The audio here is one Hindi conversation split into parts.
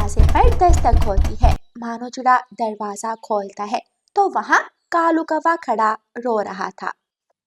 दरवाजे पर दस्तक होती है। मानो चूड़ा दरवाजा खोलता है तो वहाँ कालू कौवा खड़ा रो रहा था।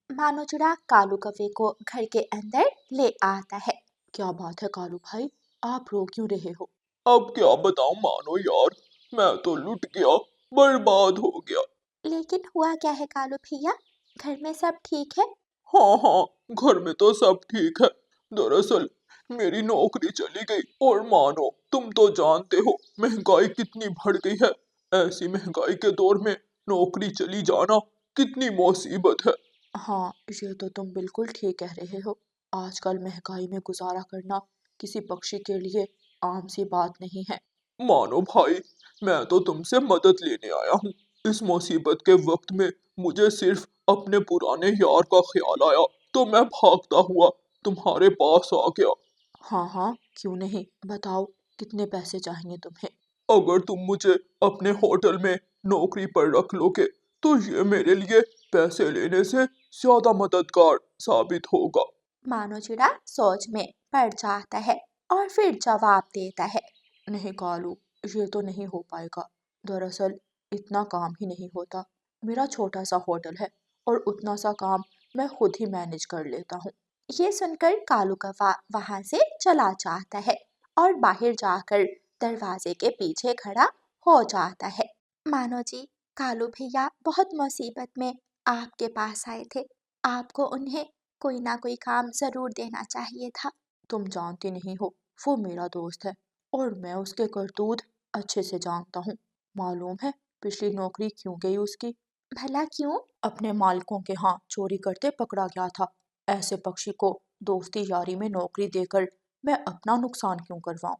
मानो चूड़ा कालू कौवे को घर के अंदर ले आता है। क्या बात है कालू भाई, आप रो क्यों रहे हो? अब क्या बताऊं मानो यार, मैं तो लुट गया, बर्बाद हो गया। लेकिन हुआ क्या है कालू भैया, घर में सब ठीक है? हाँ हाँ, घर में तो सब ठीक है। दरअसल मेरी नौकरी चली गई और मानो तुम तो जानते हो महंगाई कितनी बढ़ गई है। ऐसी महंगाई के दौर में नौकरी चली जाना कितनी मुसीबत है। हाँ, ये तो तुम बिल्कुल ठीक कह रहे हो। आजकल महंगाई में गुजारा करना किसी पक्षी के लिए आम सी बात नहीं है। मानो भाई, मैं तो तुमसे मदद लेने आया हूँ। इस मुसीबत के वक्त में मुझे सिर्फ अपने पुराने यार का ख्याल आया, तो मैं भागता हुआ तुम्हारे पास आ गया। हाँ हाँ, क्यों नहीं, बताओ कितने पैसे चाहिए तुम्हें? अगर तुम मुझे अपने होटल में नौकरी पर रख लोगे तो ये मेरे लिए पैसे लेने से ज्यादा मददगार साबित होगा। मानो चिड़ा सोच में पड़ जाता है और फिर जवाब देता है। नहीं कालू, ये तो नहीं हो पाएगा। दरअसल इतना काम ही नहीं होता। मेरा छोटा सा होटल है और उतना सा काम मैं खुद ही मैनेज कर लेता हूँ। ये सुनकर कालू कौवा वहां से चला जाता है और बाहर जाकर दरवाजे के पीछे खड़ा हो जाता है। मानो जी, कालू भैया बहुत मुसीबत में आपके पास आए थे। आपको उन्हें कोई ना कोई काम जरूर देना चाहिए था। तुम जानती नहीं हो, वो मेरा दोस्त है और मैं उसके करतूत अच्छे से जानता हूँ। मालूम है पिछली नौकरी क्यों गई उसकी? भला क्यों? अपने मालिकों के यहाँ चोरी करते पकड़ा गया था। ऐसे पक्षी को दोस्ती यारी में नौकरी देकर मैं अपना नुकसान क्यों करवाऊं?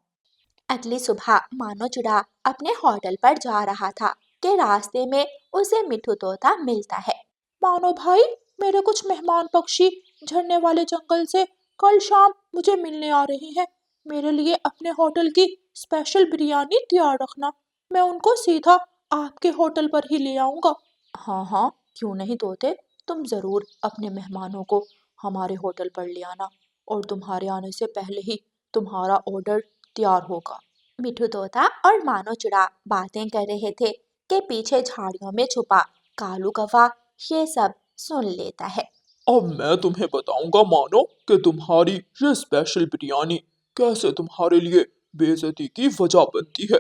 अगली सुबह मानो चुड़ा अपने होटल पर जा रहा था कि रास्ते में उसे मिठू तोता मिलता है। मानो भाई, मेरे कुछ मेहमान पक्षी झरने वाले जंगल से कल शाम मुझे मिलने आ रहे हैं। मेरे लिए अपने होटल की स्पेशल बिरयानी तैयार रखना। मैं उनको सीधा आपके होटल पर ही ले आऊंगा। हाँ हाँ, क्यों नहीं तोते, तुम जरूर अपने मेहमानों को हमारे होटल पर ले आना और तुम्हारे आने से पहले ही तुम्हारा ऑर्डर तैयार होगा। मिठू तोता और मानो चुड़ा बातें कर रहे थे कि पीछे झाड़ियों में छुपा कालू कौवा ये सब सुन लेता है। अब मैं तुम्हें बताऊंगा मानो कि तुम्हारी ये स्पेशल बिरयानी कैसे तुम्हारे लिए बेइज्जती की वजह बनती है।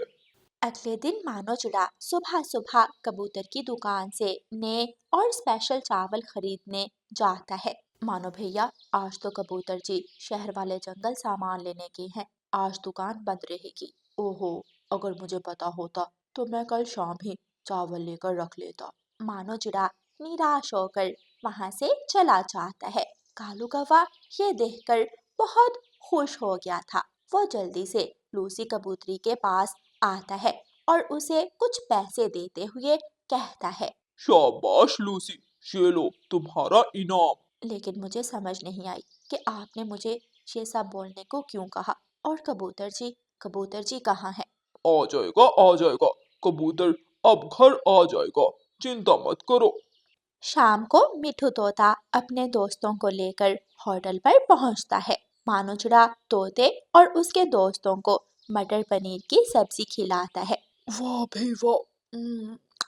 अगले दिन मानो चुड़ा सुबह सुबह कबूतर की दुकान से नए और स्पेशल चावल खरीदने जाता है। मानो भैया, आज तो कबूतर जी शहर वाले जंगल सामान लेने गए हैं। आज दुकान बंद रहेगी। ओहो, अगर मुझे पता होता तो मैं कल शाम ही चावल लेकर रख लेता। मानो चिड़ा निराश होकर वहां से चला जाता है। कालू कौवा ये देखकर बहुत खुश हो गया था। वो जल्दी से लूसी कबूतरी के पास आता है और उसे कुछ पैसे देते हुए कहता है। शाबाश लूसी, ये लो तुम्हारा इनाम। लेकिन मुझे समझ नहीं आई कि आपने मुझे ये सब बोलने को क्यों कहा। और कबूतर जी कहाँ है? आ जाएगा आ जाएगा, कबूतर अब घर आ जाएगा, चिंता मत करो। शाम को मिठू तोता अपने दोस्तों को लेकर होटल पर पहुंचता है। मानो चिड़ा तोते और उसके दोस्तों को मटर पनीर की सब्जी खिलाता है। वाह भाई वाह,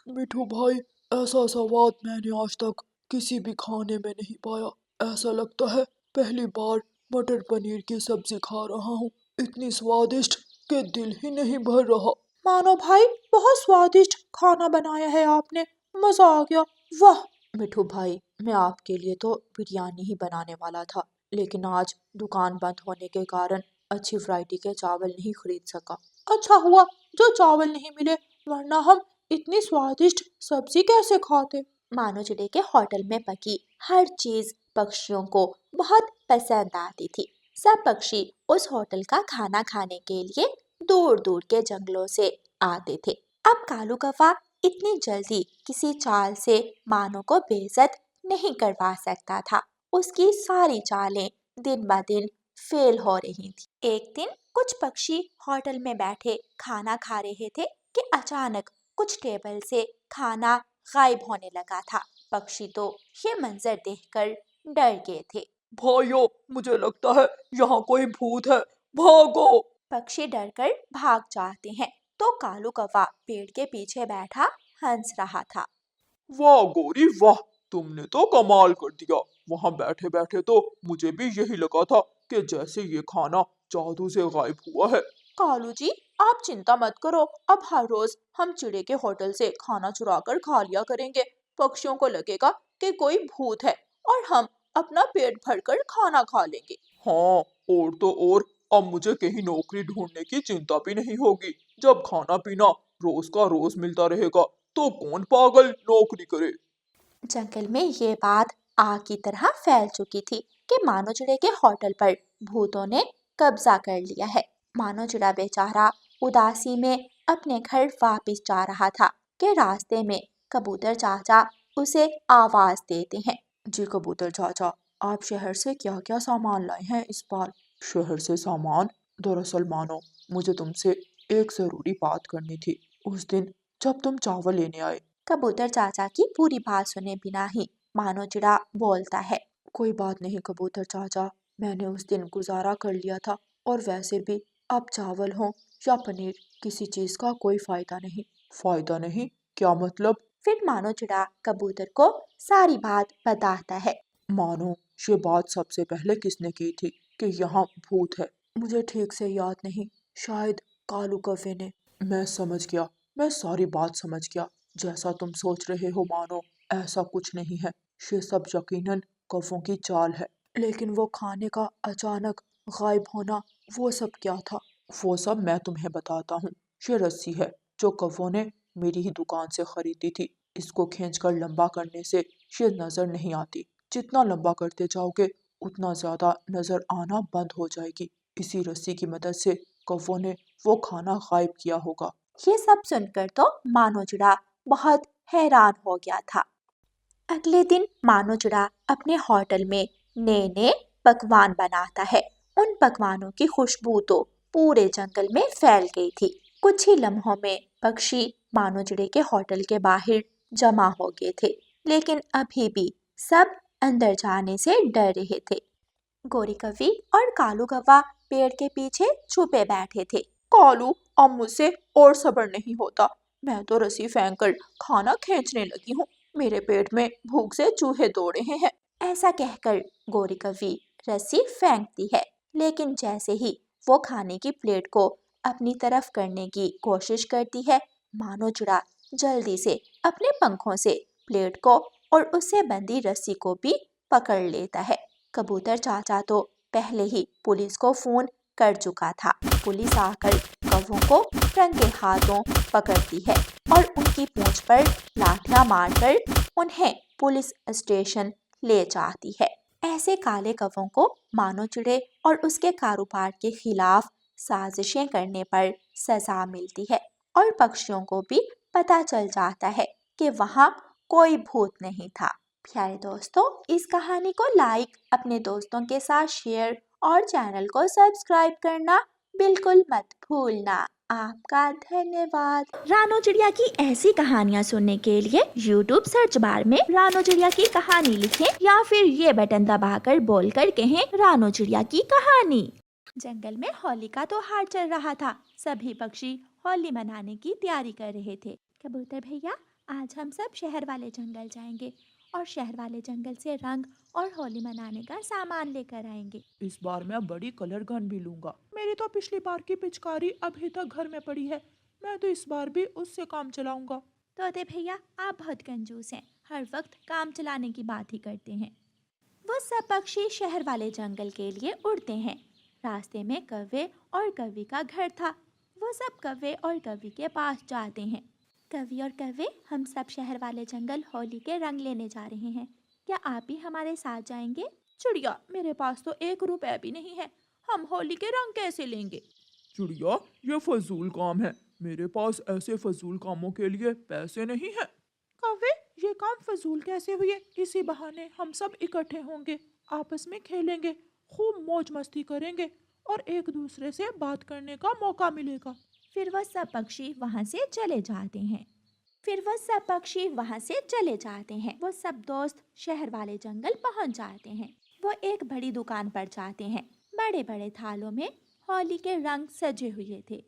मिठू भाई, ऐसा स्वाद मैंने आज तक किसी भी खाने में नहीं पाया। ऐसा लगता है पहली बार मटर पनीर की सब्जी खा रहा हूँ। इतनी स्वादिष्ट कि दिल ही नहीं भर रहा। मानो भाई, बहुत स्वादिष्ट खाना बनाया है आपने, मजा आ गया। वाह मिठू भाई, मैं आपके लिए तो बिरयानी ही बनाने वाला था, लेकिन आज दुकान बंद होने के कारण अच्छी वैरायटी के चावल नहीं खरीद सका। अच्छा हुआ जो चावल नहीं मिले, वरना हम इतनी स्वादिष्ट सब्जी कैसे खाते। मानो चिड़े के होटल में पकी हर चीज पक्षियों को बहुत पसंद आती थी। सब पक्षी उस होटल का खाना खाने के लिए दूर दूर के जंगलों से आते थे। अब कालू कौवा इतनी जल्दी किसी चाल से मानो को बेइज्जत नहीं करवा सकता था। उसकी सारी चालें दिन ब दिन फेल हो रही थी। एक दिन कुछ पक्षी होटल में बैठे खाना खा रहे थे कि अचानक कुछ टेबल से खाना गायब होने लगा था। पक्षी तो ये मंजर देखकर डर गए थे। भाइयों, मुझे लगता है यहाँ कोई भूत है, भागो। पक्षी डरकर भाग जाते हैं तो कालू कौवा पेड़ के पीछे बैठा हंस रहा था। वाह गौरी वाह, तुमने तो कमाल कर दिया। वहां बैठे बैठे तो मुझे भी यही लगा था कि जैसे ये खाना जादू से गायब हुआ है। कालू जी, आप चिंता मत करो, अब हर रोज हम चिड़े के होटल से खाना चुरा कर खा लिया करेंगे। पक्षियों को लगेगा कि कोई भूत है और हम अपना पेट भरकर खाना खा लेंगे। हाँ, और तो और अब मुझे कहीं नौकरी ढूंढने की चिंता भी नहीं होगी। जब खाना पीना रोज का रोज मिलता रहेगा तो कौन पागल नौकरी करे। जंगल में ये बात आग की तरह फैल चुकी थी कि मानो चिड़े के होटल पर भूतों ने कब्जा कर लिया है। मानो चिड़ा बेचारा उदासी में अपने घर वापस जा रहा था कि रास्ते में कबूतर चाचा उसे आवाज देते हैं। जी कबूतर चाचा, आप शहर से क्या क्या सामान लाए हैं इस बार? शहर से सामान? दरअसल मानो, मुझे तुमसे एक जरूरी बात करनी थी। उस दिन जब तुम चावल लेने आए। कबूतर चाचा की पूरी बात सुने बिना ही मानो चिड़ा बोलता है। कोई बात नहीं कबूतर चाचा, मैंने उस दिन गुजारा कर लिया था, और वैसे भी अब चावल हो या पनीर, किसी चीज का कोई फायदा नहीं। फायदा नहीं? क्या मतलब? फिर मानो चिड़ा कबूतर को सारी बात बताता है। मानो, ये बात सबसे पहले किसने की थी कि यहाँ भूत है? मुझे ठीक से याद नहीं, शायद कालू कौवे ने। मैं समझ गया, मैं सारी बात समझ गया। जैसा तुम सोच रहे हो मानो, ऐसा कुछ नहीं है। ये सब यकीनन कौवों की चाल है। लेकिन वो खाने का अचानक गायब होना, वो सब क्या था? वो सब मैं तुम्हें बताता हूँ। ये रस्सी है जो कौवों ने मेरी ही दुकान से खरीदी थी। इसको खींचकर लंबा करने से ये नजर नहीं आती। जितना लंबा करते जाओगे उतना ज्यादा नजर आना बंद हो जाएगी। इसी रस्सी की मदद से कौवों ने वो खाना गायब किया होगा। ये सब सुनकर तो मानो चिड़ा बहुत हैरान हो गया था। अगले दिन मानो चिड़ा अपने होटल में नए नए पकवान बनाता है। उन पकवानों की खुशबू तो पूरे जंगल में फैल गई थी। कुछ ही लम्हों में पक्षी मानो चिड़े के होटल के बाहर जमा हो गए थे, लेकिन अभी भी सब अंदर जाने से डर रहे थे। गोरी कवि और कालू कौवा पेड़ के पीछे छुपे बैठे थे। कालू, अब मुझसे और सब्र नहीं होता। मैं तो रस्सी फेंक कर खाना खींचने लगी हूँ। मेरे पेट में भूख से चूहे दौड़ रहे हैं। ऐसा कहकर गोरी कवि रस्सी फेंकती है, लेकिन जैसे ही वो खाने की प्लेट को अपनी तरफ करने की कोशिश करती है, मानो चिड़ा जल्दी से अपने पंखों से प्लेट को और उससे बंधी रस्सी को भी पकड़ लेता है। कबूतर चाचा तो पहले ही पुलिस को फोन कर चुका था। पुलिस आकर कौवों को रंगे हाथों पकड़ती है और उनकी पूंछ पर लाठियां मारकर उन्हें पुलिस स्टेशन ले जाती है। ऐसे काले कौवों को मानो चिड़े और उसके कारोबार के खिलाफ साजिशें करने पर सजा मिलती है और पक्षियों को भी पता चल जाता है कि वहाँ कोई भूत नहीं था। प्यारे दोस्तों, इस कहानी को लाइक, अपने दोस्तों के साथ शेयर और चैनल को सब्सक्राइब करना बिल्कुल मत भूलना। आपका धन्यवाद। रानो चिड़िया की ऐसी कहानियाँ सुनने के लिए YouTube सर्च बार में रानो चिड़िया की कहानी लिखें या फिर ये बटन दबाकर बोलकर कहें रानो चिड़िया की कहानी। जंगल में होली का त्योहार चल रहा था। सभी पक्षी होली मनाने की तैयारी कर रहे थे। कबूतर भैया, आज हम सब शहर वाले जंगल जाएंगे और शहर वाले जंगल से रंग और होली मनाने का सामान लेकर आएंगे। इस बार मैं बड़ी कलर गन भी लूंगा। मेरी तो पिछली बार की पिचकारी अभी तक घर में पड़ी है। मैं तो इस बार भी उससे काम चलाऊंगा। तोते भैया, आप बहुत कंजूस हैं, हर वक्त काम चलाने की बात ही करते हैं। वो सब पक्षी शहर वाले जंगल के लिए उड़ते हैं। रास्ते में कौवे और कौवी का घर था। वो सब कौवे और कौवी के पास जाते हैं। कौवी और कौवे, हम सब शहर वाले जंगल होली के रंग लेने जा रहे हैं, क्या आप भी हमारे साथ जाएंगे? चिड़िया, मेरे पास तो 1 रुपया भी नहीं है। हम होली के रंग कैसे लेंगे? चिड़िया, ये फजूल काम है। मेरे पास ऐसे फजूल कामों के लिए पैसे नहीं है। कौवे, ये काम फजूल कैसे हुए? इसी बहाने हम सब इकट्ठे होंगे, आपस में खेलेंगे, खूब मौज मस्ती करेंगे और एक दूसरे से बात करने का मौका मिलेगा। फिर वह सब पक्षी वहाँ से चले जाते हैं। वो सब दोस्त शहर वाले जंगल पहुँच जाते हैं। वो एक बड़ी दुकान पर जाते हैं। बड़े बड़े थालों में होली के रंग सजे हुए थे।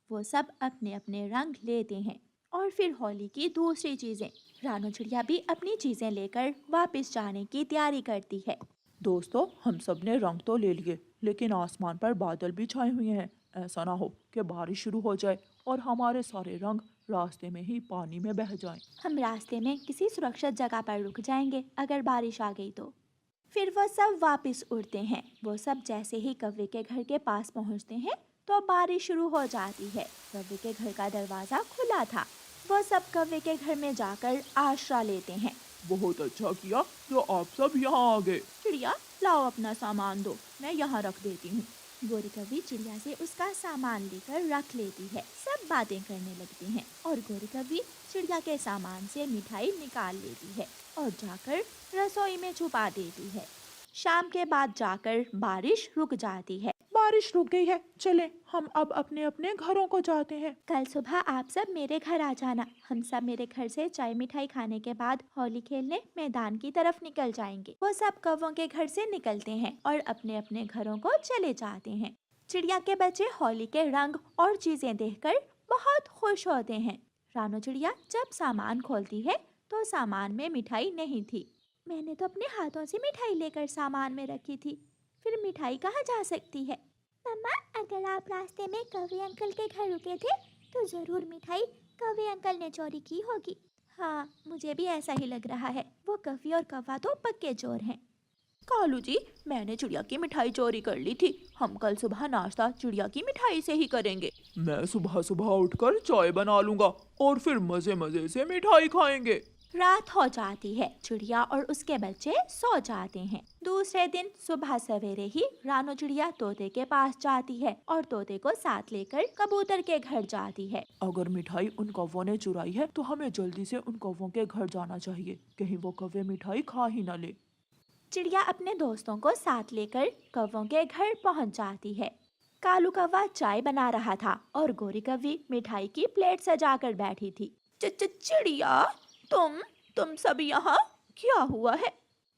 वो सब अपने अपने रंग लेते हैं और फिर होली की दूसरी चीजें। रानू चिड़िया भी अपनी चीजें लेकर वापस जाने की तैयारी करती है। दोस्तों, हम सब ने रंग तो ले लिए, लेकिन आसमान पर बादल भी छाए हुए हैं। ऐसा ना हो कि बारिश शुरू हो जाए और हमारे सारे रंग रास्ते में ही पानी में बह जाएं। हम रास्ते में किसी सुरक्षित जगह पर रुक जाएंगे अगर बारिश आ गई तो। फिर वो सब वापस उड़ते हैं। वो सब जैसे ही कौवे के घर के पास पहुंचते हैं तो बारिश शुरू हो जाती है। कौवे के घर का दरवाजा खुला था। वो सब कौवे के घर में जाकर आश्रय लेते हैं। बहुत अच्छा किया जो आप सब यहाँ आ गए। चिड़िया, लाओ अपना सामान दो, मैं यहाँ रख देती हूँ। गोरी कौवी चिड़िया से उसका सामान लेकर रख लेती है। सब बातें करने लगती हैं और गोरी कौवी चिड़िया के सामान से मिठाई निकाल लेती है और जाकर रसोई में छुपा देती है। शाम के बाद जाकर बारिश रुक जाती है। बारिश रुक गई है, चलें हम अब अपने अपने घरों को जाते हैं। कल सुबह आप सब मेरे घर आ जाना। हम सब मेरे घर से चाय मिठाई खाने के बाद होली खेलने मैदान की तरफ निकल जाएंगे। वो सब कौवों के घर से निकलते हैं और अपने अपने घरों को चले जाते हैं। चिड़िया के बच्चे होली के रंग और चीजें देखकर बहुत खुश होते हैं। रानू चिड़िया जब सामान खोलती है तो सामान में मिठाई नहीं थी। मैंने तो अपने हाथों से मिठाई लेकर सामान में रखी थी, फिर मिठाई कहाँ जा सकती है? मम्मा, अगर आप रास्ते में कौवे अंकल के घर रुके थे तो जरूर मिठाई कौवे अंकल ने चोरी की होगी। हाँ, मुझे भी ऐसा ही लग रहा है। वो कौवी और कौवा तो पक्के चोर हैं। कालू जी, मैंने चिड़िया की मिठाई चोरी कर ली थी। हम कल सुबह नाश्ता चिड़िया की मिठाई से ही करेंगे। मैं सुबह सुबह उठकर चाय बना लूंगा और फिर मजे मजे से मिठाई खाएंगे। रात हो जाती है। चिड़िया और उसके बच्चे सो जाते हैं। दूसरे दिन सुबह सवेरे ही रानू चिड़िया तोते के पास जाती है और तोते को साथ लेकर कबूतर के घर जाती है। अगर मिठाई उन कौवों ने चुराई है तो हमें जल्दी से उन कौवों के घर जाना चाहिए, कहीं वो कौवे मिठाई खा ही न ले। चिड़िया अपने दोस्तों को साथ लेकर कौवों के घर पहुंच जाती है। कालू कौवा चाय बना रहा था और गोरी कौवी मिठाई की प्लेट सजाकर बैठी थी। चिड़िया, तुम सब यहाँ क्या हुआ है?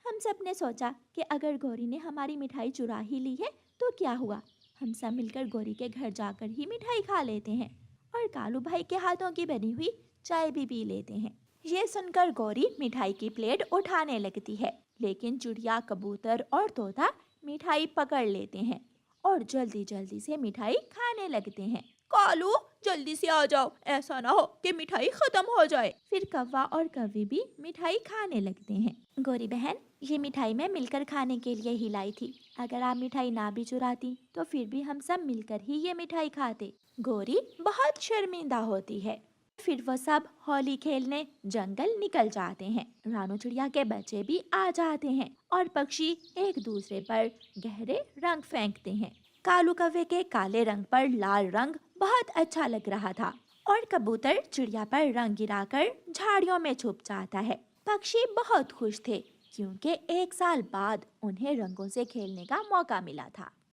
हम सब ने सोचा कि अगर गोरी ने हमारी मिठाई चुरा ही ली है तो क्या हुआ, हम सब मिलकर गोरी के घर जाकर ही मिठाई खा लेते हैं और कालू भाई के हाथों की बनी हुई चाय भी पी लेते हैं। ये सुनकर गोरी मिठाई की प्लेट उठाने लगती है, लेकिन चिड़िया, कबूतर और तोता मिठाई पकड़ लेते हैं और जल्दी जल्दी से मिठाई खाने लगते हैं। कालू, जल्दी से आ जाओ, ऐसा ना हो कि मिठाई खत्म हो जाए। फिर कौवा और कौवी भी मिठाई खाने लगते हैं। गोरी बहन, ये मिठाई मैं मिलकर खाने के लिए ही लाई थी। अगर आप मिठाई ना भी चुराती तो फिर भी हम सब मिलकर ही ये मिठाई खाते। गोरी बहुत शर्मिंदा होती है। फिर वो सब होली खेलने जंगल निकल जाते हैं। रानू चिड़िया के बच्चे भी आ जाते हैं और पक्षी एक दूसरे पर गहरे रंग फेंकते हैं। कालू कौवे के काले रंग पर लाल रंग बहुत अच्छा लग रहा था और कबूतर चिड़िया पर रंग गिराकर झाड़ियों में छुप जाता है। पक्षी बहुत खुश थे क्योंकि एक साल बाद उन्हें रंगों से खेलने का मौका मिला था।